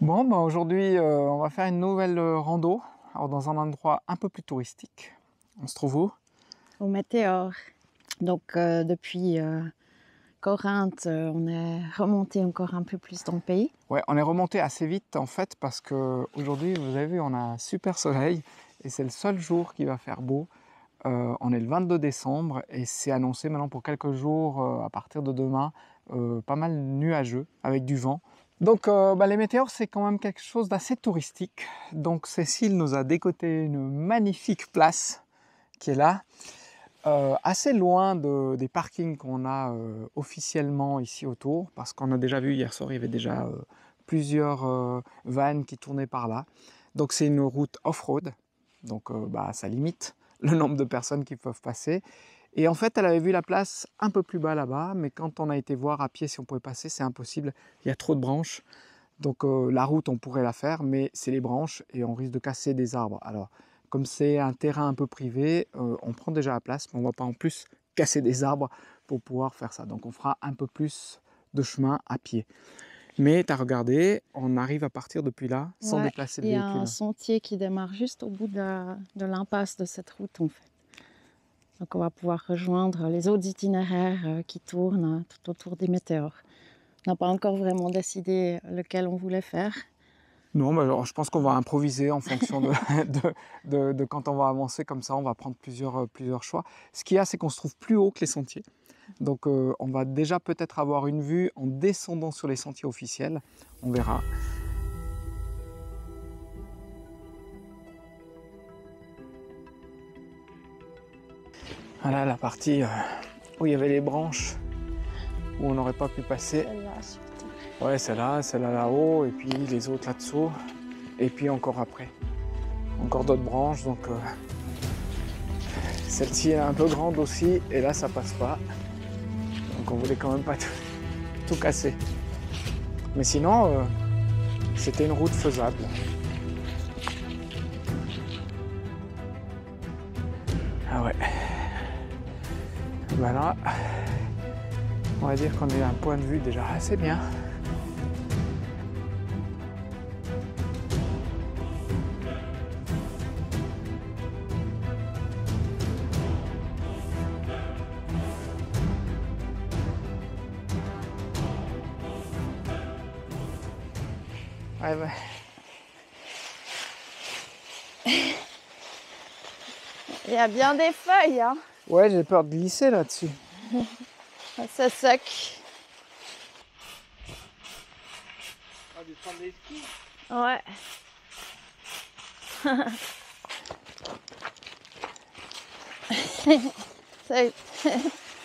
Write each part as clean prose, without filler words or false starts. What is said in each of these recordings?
Bon, bah aujourd'hui, on va faire une nouvelle rando, alors dans un endroit un peu plus touristique. On se trouve où? Au Météor. Donc, depuis Corinthe, on est remonté encore un peu plus dans le pays. Ouais, on est remonté assez vite en fait parce que aujourd'hui, vous avez vu, on a un super soleil et c'est le seul jour qui va faire beau. On est le 22 décembre et c'est annoncé maintenant pour quelques jours, à partir de demain, pas mal nuageux avec du vent. Donc les météores, c'est quand même quelque chose d'assez touristique. Donc Cécile nous a décoté une magnifique place qui est là. Assez loin des parkings qu'on a officiellement ici autour, parce qu'on a déjà vu hier soir, il y avait déjà plusieurs vannes qui tournaient par là. Donc c'est une route off-road, donc ça limite le nombre de personnes qui peuvent passer. Et en fait, elle avait vu la place un peu plus bas là-bas, mais quand on a été voir à pied si on pouvait passer, c'est impossible, il y a trop de branches. Donc la route, on pourrait la faire, mais c'est les branches et on risque de casser des arbres. Alors, comme c'est un terrain un peu privé, on prend déjà la place, mais on ne va pas en plus casser des arbres pour pouvoir faire ça. Donc on fera un peu plus de chemin à pied. Mais tu as regardé, on arrive à partir depuis là sans Ouais, déplacer le il y a un véhicule. sentier qui démarre juste au bout de l'impasse de cette route, en fait. Donc, on va pouvoir rejoindre les autres itinéraires qui tournent tout autour des météores. On n'a pas encore vraiment décidé lequel on voulait faire. Non, mais alors, je pense qu'on va improviser en fonction de quand on va avancer comme ça, on va prendre plusieurs choix. Ce qu'il y a, c'est qu'on se trouve plus haut que les sentiers. Donc on va déjà peut-être avoir une vue en descendant sur les sentiers officiels, on verra. Voilà la partie où il y avait les branches, où on n'aurait pas pu passer. Celle-là, surtout. Ouais, celle-là là-haut, et puis les autres là-dessous, et puis encore après. Encore d'autres branches, donc celle-ci est un peu grande aussi, et là ça passe pas. Donc on voulait quand même pas tout casser. Mais sinon, c'était une route faisable. Ah ouais. Voilà. On va dire qu'on est à un point de vue déjà assez bien. Ouais, ouais. Il y a bien des feuilles, hein. Ouais, j'ai peur de glisser là-dessus. C'est sec. Ah, du prendre des skis. Ouais.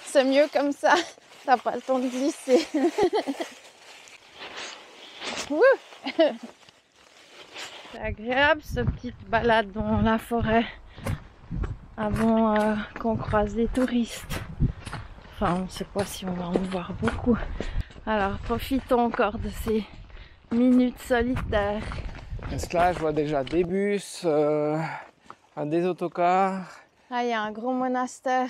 C'est mieux comme ça. T'as pas le temps de glisser. C'est agréable ce petite balade dans la forêt avant qu'on croise des touristes. Enfin, on ne sait pas si on va en voir beaucoup. Alors profitons encore de ces minutes solitaires. Parce que là, je vois déjà des bus, des autocars. Ah, il y a un gros monastère.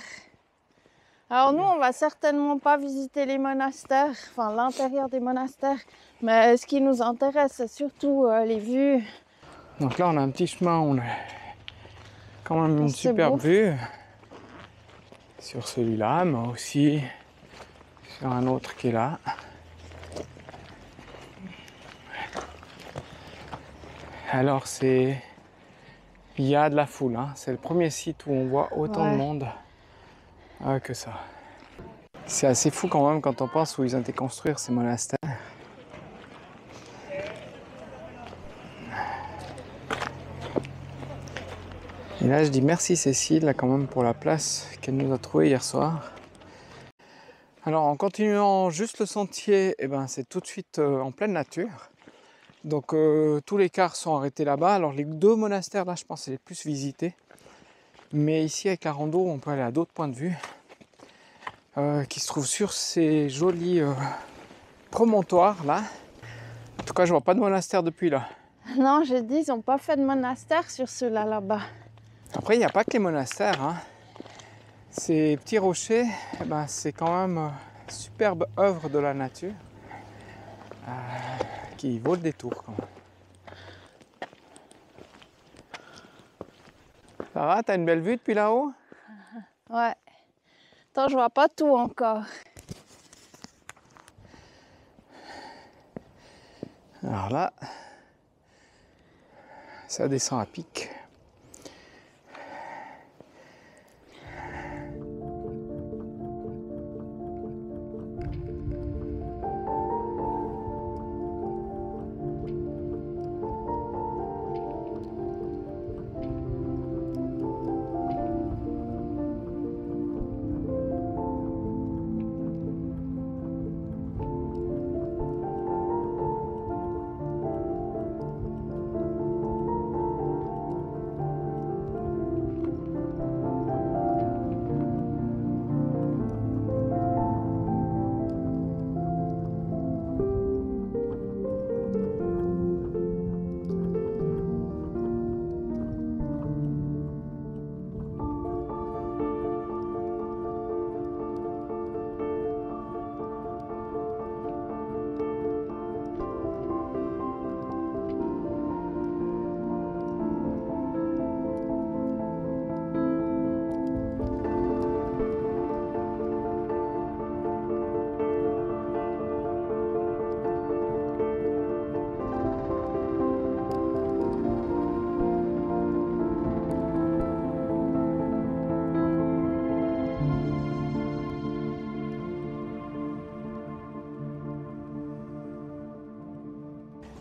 Alors nous, on va certainement pas visiter les monastères, enfin l'intérieur des monastères, mais ce qui nous intéresse, c'est surtout les vues. Donc là, on a un petit chemin, on a quand même une C'est superbe beau. vue sur celui-là, mais aussi sur un autre qui est là. Alors il y a de la foule, hein. C'est le premier site où on voit autant de monde que ça. C'est assez fou quand même quand on pense où ils ont été construire ces monastères. Et là, je dis merci Cécile là, quand même pour la place qu'elle nous a trouvée hier soir. Alors en continuant juste le sentier, eh ben, c'est tout de suite en pleine nature. Donc tous les cars sont arrêtés là-bas. Alors les deux monastères là, je pense, c'est les plus visités. Mais ici avec la rando, on peut aller à d'autres points de vue qui se trouvent sur ces jolis promontoires là. En tout cas, je vois pas de monastère depuis là. Non, j'ai dit, ils n'ont pas fait de monastère sur ceux-là là-bas. Après, il n'y a pas que les monastères, hein. Ces petits rochers, eh ben, c'est quand même une superbe œuvre de la nature qui vaut le détour quand même. Ça va, t'as une belle vue depuis là-haut? Ouais. Attends, je vois pas tout encore. Alors là, ça descend à pic.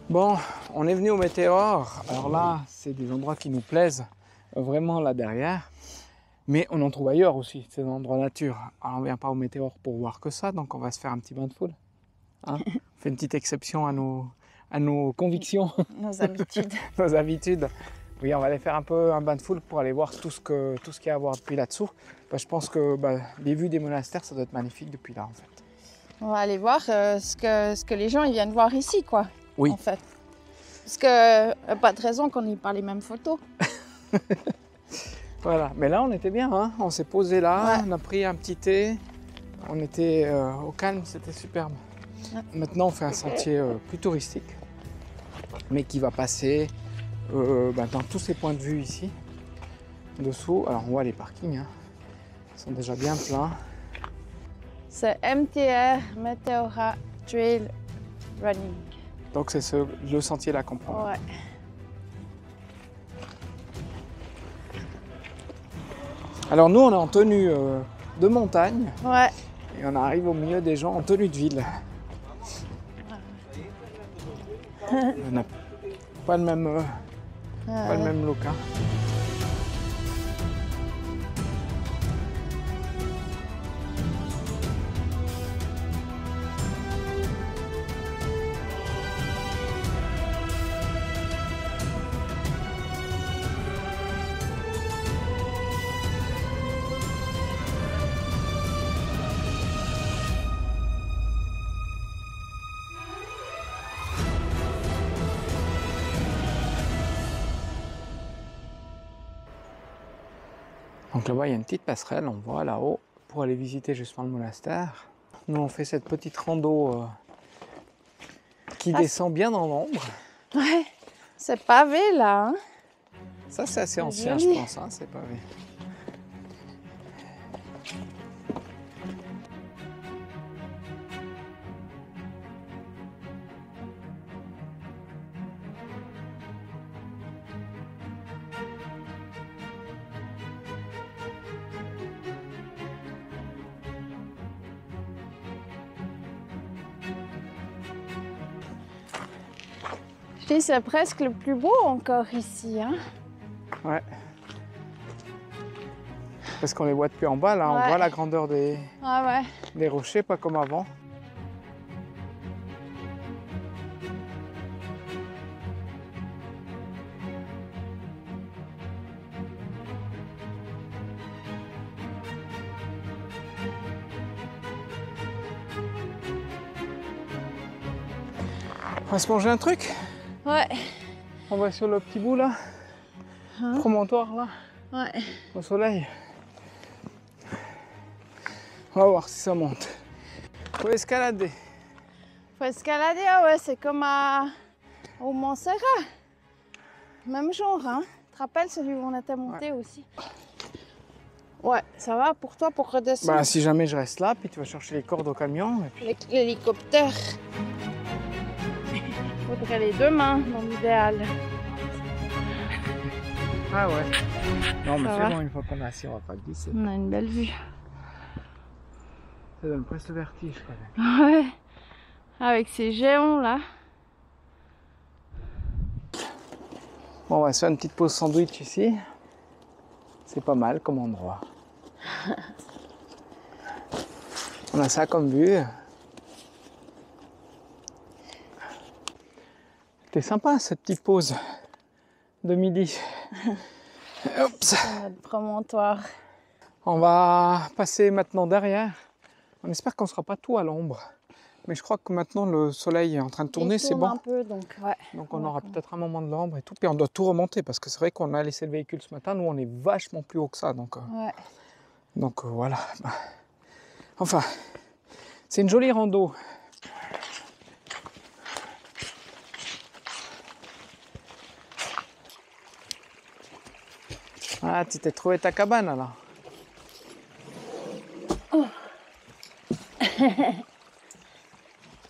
Bon, on est venu au Météore. Alors là, c'est des endroits qui nous plaisent vraiment là derrière. Mais on en trouve ailleurs aussi, ces endroits nature. Alors on ne vient pas au Météore pour voir que ça, donc on va se faire un petit bain de foule. Hein, on fait une petite exception à nos convictions, Nos habitudes. nos habitudes. Oui, on va aller faire un peu un bain de foule pour aller voir tout ce qu'il y a à voir depuis là-dessous. Je pense que les vues des monastères, ça doit être magnifique depuis là en fait. On va aller voir ce que les gens ils viennent voir ici, quoi. Oui. En fait. Parce que pas de raison qu'on n'ait pas les mêmes photos. Voilà, mais là on était bien, hein, on s'est posé là, Ouais. on a pris un petit thé, on était au calme, c'était superbe. Ouais. Maintenant on fait un sentier plus touristique, mais qui va passer dans tous ces points de vue ici, dessous. Alors on voit les parkings, hein, ils sont déjà bien pleins. C'est MTR, Meteora Trail Running. Donc c'est le sentier là qu'on prend. Ouais. Alors nous on est en tenue de montagne, Ouais. et on arrive au milieu des gens en tenue de ville. On n'a pas le même, pas le même look. Hein. Donc là-bas, il y a une petite passerelle, on voit là-haut, pour aller visiter justement le monastère. Nous, on fait cette petite rando qui descend bien dans l'ombre. Ouais. C'est pavé là. Hein. Ça, c'est assez ancien, joli. je pense, hein, c'est pavé. Je dis c'est presque le plus beau encore ici. Hein. Ouais. Parce qu'on les voit depuis en bas, là, on Ouais. voit la grandeur Ah ouais. des rochers, pas comme avant. On va se manger un truc? Ouais. On va sur le petit bout là, Hein? promontoire là, Ouais. au soleil. On va voir si ça monte. Faut escalader. Faut escalader, ah ouais, c'est comme au Montserrat. Même genre, hein. rappelles celui où on était monté aussi? Ouais, ça va pour toi pour redescendre? Bah, si jamais je reste là, puis tu vas chercher les cordes au camion. Et puis... Avec l'hélicoptère. Il faudrait les deux mains dans l'idéal. Ah ouais. Non, mais Ça c'est va. bon, une fois qu'on est assis, on va pas glisser. On a une belle vue. Ça donne presque le vertige quand même. Ouais. Avec ces géants là. Bon, on va se faire une petite pause sandwich ici. C'est pas mal comme endroit. On a ça comme vue. C'était sympa cette petite pause de midi. Oups. C'est notre promontoire. On va passer maintenant derrière. On espère qu'on ne sera pas tout à l'ombre. Mais je crois que maintenant le soleil est en train de tourner, Il c'est tourne bon. un peu, donc ouais. Donc on aura peut-être un moment de l'ombre et tout. Puis on doit tout remonter parce que c'est vrai qu'on a laissé le véhicule ce matin. Nous on est vachement plus haut que ça. Donc voilà. Enfin, c'est une jolie rando. Ah, tu t'es trouvé ta cabane alors.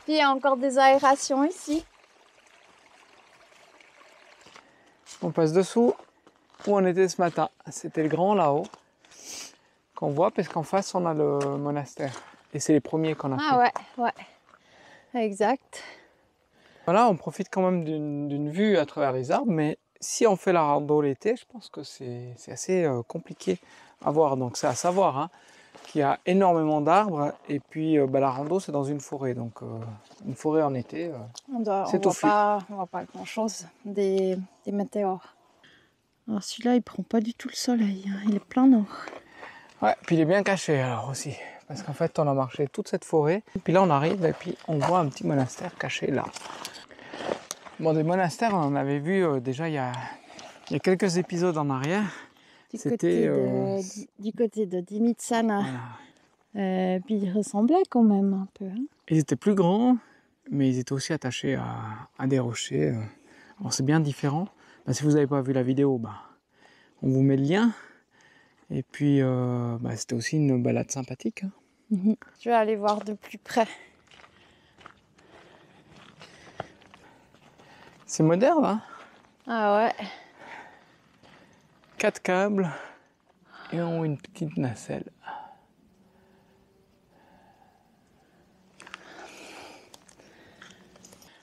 Puis il y a encore des aérations ici. On passe dessous où on était ce matin. C'était le grand là-haut qu'on voit parce qu'en face on a le monastère. Et c'est les premiers qu'on a fait. Ah ouais. Exact. Voilà, on profite quand même d'une vue à travers les arbres, mais si on fait la rando l'été, je pense que c'est assez compliqué à voir. Donc c'est à savoir hein, qu'il y a énormément d'arbres et puis la rando c'est dans une forêt. Donc une forêt en été, On c'est touffu. voit pas grand chose des météores. Alors celui-là il prend pas du tout le soleil, hein. Il est plein nord. Ouais, puis il est bien caché alors aussi. Parce qu'en fait on a marché toute cette forêt. Et puis là on arrive et puis on voit un petit monastère caché là. Bon, des monastères, on en avait vu déjà il y a quelques épisodes en arrière. Du côté de Dimitsana. Voilà. Puis ils ressemblaient quand même un peu. Hein. Ils étaient plus grands, mais ils étaient aussi attachés à des rochers. Alors c'est bien différent. Si vous n'avez pas vu la vidéo, on vous met le lien. Et puis c'était aussi une balade sympathique. Hein. Je vais aller voir de plus près. C'est moderne, hein? Ah ouais. 4 câbles et en haut une petite nacelle.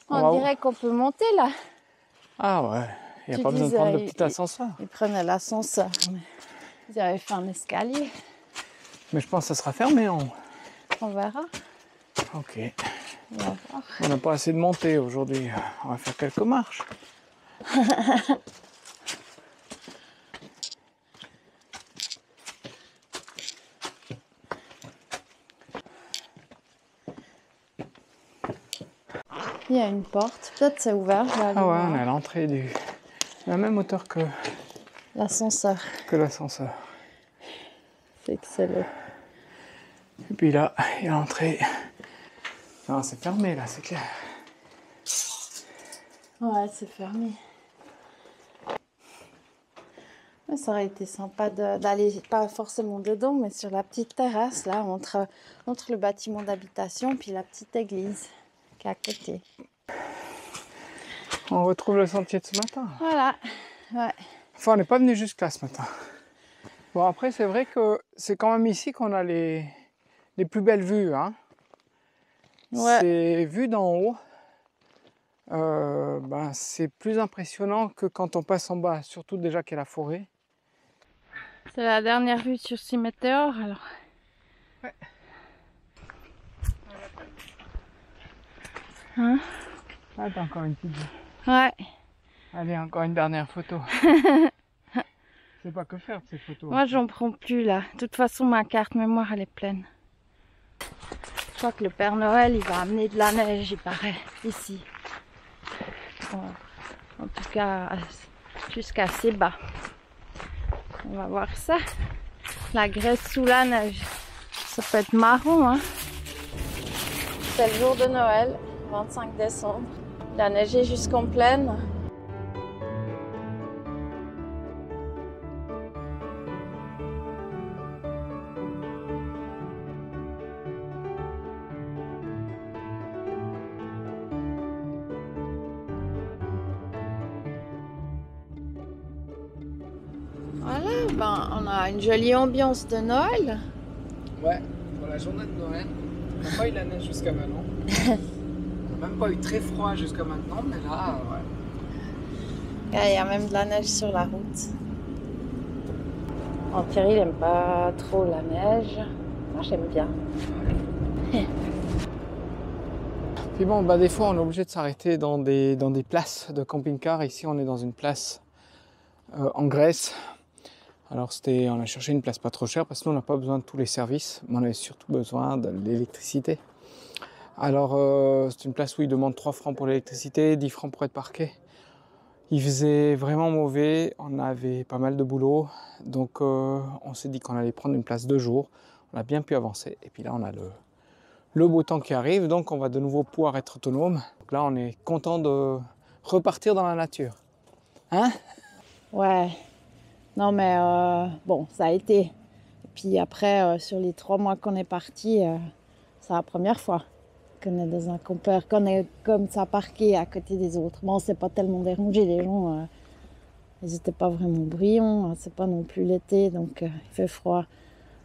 On dirait qu'on peut monter là. Ah ouais, il n'y a Tu pas besoin de disais, prendre le petit ascenseur. Ils prenaient l'ascenseur. Mais ils avaient fait un escalier. Mais je pense que ça sera fermé en haut. On verra. Ok. On va voir. On n'a pas assez de montée aujourd'hui. On va faire quelques marches. Il y a une porte. Peut-être c'est ouvert. Je vais aller Ah ouais, voir. on est à l'entrée de la même hauteur que L'ascenseur. l'ascenseur. C'est excellent. Et puis là, il y a l'entrée. Non, c'est fermé là, c'est clair. Ouais, c'est fermé. Ouais, ça aurait été sympa d'aller, pas forcément dedans, mais sur la petite terrasse, là, entre le bâtiment d'habitation puis la petite église qui est à côté. On retrouve le sentier de ce matin. Voilà. Ouais. Enfin, on n'est pas venu jusque là ce matin. Bon, après, c'est vrai que c'est quand même ici qu'on a les plus belles vues. Hein. Ouais. C'est vu d'en haut. C'est plus impressionnant que quand on passe en bas, surtout déjà qu'il y a la forêt. C'est la dernière vue sur ces météores, alors. Ouais. Hein? Ah, t'as encore une petite vue. Ouais. Allez, encore une dernière photo. Je sais pas que faire de ces photos. Moi, j'en prends plus, là. De toute façon, ma carte mémoire, elle est pleine. Je crois que le Père Noël, il va amener de la neige, il paraît, ici. En tout cas, jusqu'à assez bas. On va voir ça. La Grèce sous la neige. Ça peut être marrant, hein. C'est le jour de Noël, 25 décembre. Il a neigé jusqu'en plaine. ben, on a une jolie ambiance de Noël. Ouais, pour la journée de Noël. On n'a pas eu la neige jusqu'à maintenant. On n'a même pas eu très froid jusqu'à maintenant, mais là, ouais. Il y a même de la neige sur la route. Bon, Thierry, il n'aime pas trop la neige. Moi, j'aime bien. Puis bon, bah, des fois, on est obligé de s'arrêter dans des places de camping-car. Ici, on est dans une place en Grèce. Alors, on a cherché une place pas trop chère parce que nous, on n'a pas besoin de tous les services, mais on avait surtout besoin de l'électricité. Alors, c'est une place où ils demandent 3 francs pour l'électricité, 10 francs pour être parqué. Il faisait vraiment mauvais, on avait pas mal de boulot, donc on s'est dit qu'on allait prendre une place 2 jours. On a bien pu avancer, et puis là, on a le beau temps qui arrive, donc on va de nouveau pouvoir être autonome. Donc là, on est content de repartir dans la nature. Hein? Ouais. Non, mais bon, ça a été. Et puis après, sur les 3 mois qu'on est parti, c'est la première fois qu'on est dans un campeur, qu'on est comme ça parqué à côté des autres. Bon, on s'est pas tellement dérangé, les gens, ils n'étaient pas vraiment bruyants, c'est pas non plus l'été, donc il fait froid.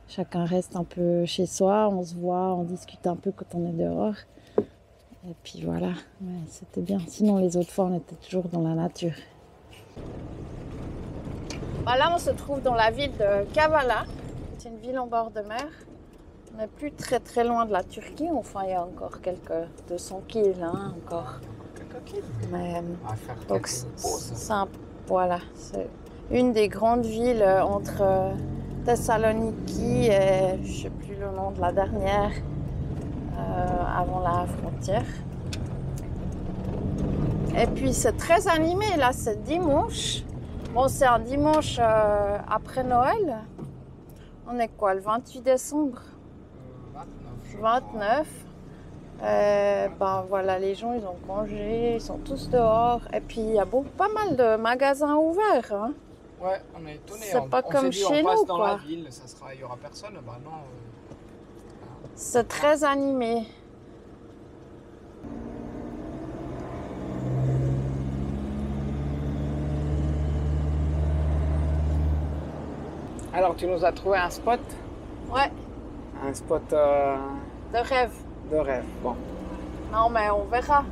Chacun reste un peu chez soi, on se voit, on discute un peu quand on est dehors. Et puis voilà, ouais, c'était bien. Sinon, les autres fois, on était toujours dans la nature. Bah là, on se trouve dans la ville de Kavala. C'est une ville en bord de mer. On n'est plus très très loin de la Turquie. Enfin, il y a encore quelques 200 kills, hein, encore. Quelques kills. Mais On va faire donc, quelques pauses. voilà, c'est une des grandes villes entre Thessaloniki et je ne sais plus le nom de la dernière, avant la frontière. Et puis c'est très animé, là c'est dimanche. Bon, c'est un dimanche après Noël. On est quoi, le 28 décembre 29. Ben voilà, les gens ils ont congé, ils sont tous dehors. Et puis il y a pas mal de magasins ouverts. Hein. Ouais, on est étonnés. C'est pas comme on s'est dit, chez on passe nous, dans quoi. la ville, il y aura personne. Bah non. C'est très animé. Alors, tu nous as trouvé un spot? Ouais, Un spot de rêve. de rêve. Bon. Non, mais on verra.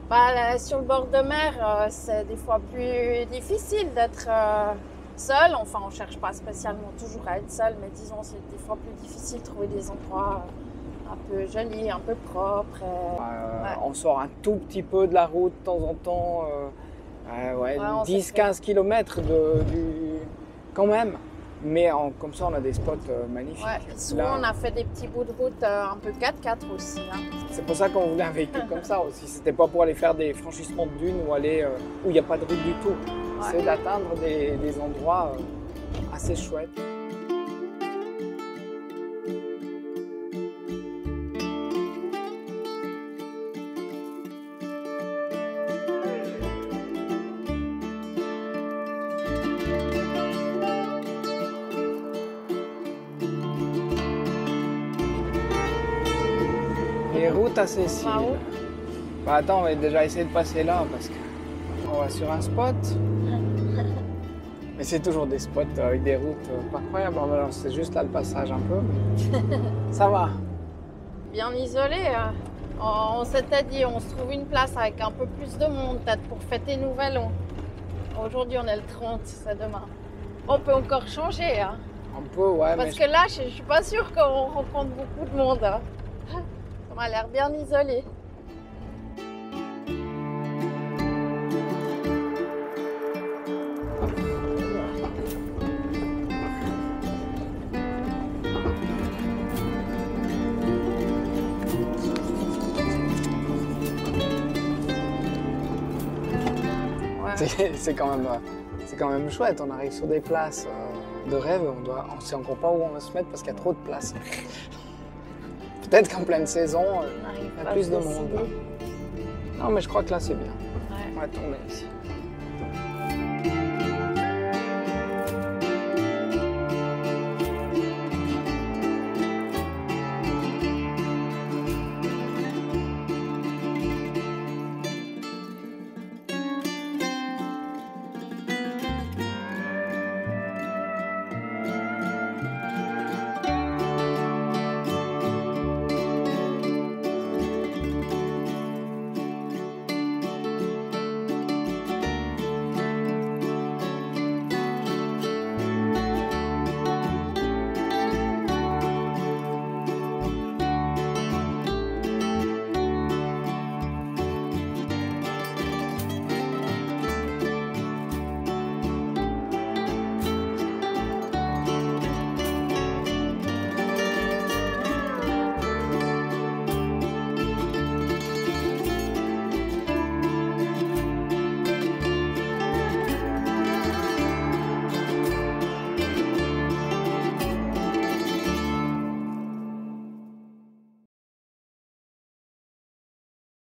Bah, là, sur le bord de mer, c'est des fois plus difficile d'être seul. Enfin, on ne cherche pas spécialement toujours à être seul, mais disons, c'est des fois plus difficile de trouver des endroits un peu jolis, un peu propres. Ouais. On sort un tout petit peu de la route de temps en temps. Ouais, 10-15 km quand même. Mais comme ça, on a des spots magnifiques. Ouais, et souvent, Là, on a fait des petits bouts de route un peu 4x4 aussi. Hein. c'est pour ça qu'on voulait un véhicule comme ça aussi. C'était pas pour aller faire des franchissements de dunes ou aller où il n'y a pas de route du tout. Ouais. C'est d'atteindre des endroits assez chouettes. Les routes à Cécile. Ah, où? Bah attends, on va déjà essayer de passer là parce qu'on va sur un spot. Mais c'est toujours des spots avec des routes pas croyables. Alors, c'est juste là le passage un peu. Mais ça va. Bien isolé. Hein. On s'était dit, on se trouve une place avec un peu plus de monde, peut-être pour fêter Nouvel An. Aujourd'hui, on est le 30, c'est demain. On peut encore changer. Hein. Un peu, ouais. Parce que là, je suis pas sûre qu'on rencontre beaucoup de monde. Hein. On a l'air bien isolé. Ouais. C'est quand même chouette. On arrive sur des places de rêve. On sait encore pas où on va se mettre parce qu'il y a trop de place. Peut-être qu'en pleine saison, il y a plus de monde. Non, mais je crois que là, c'est bien. Ouais. On va tourner ici.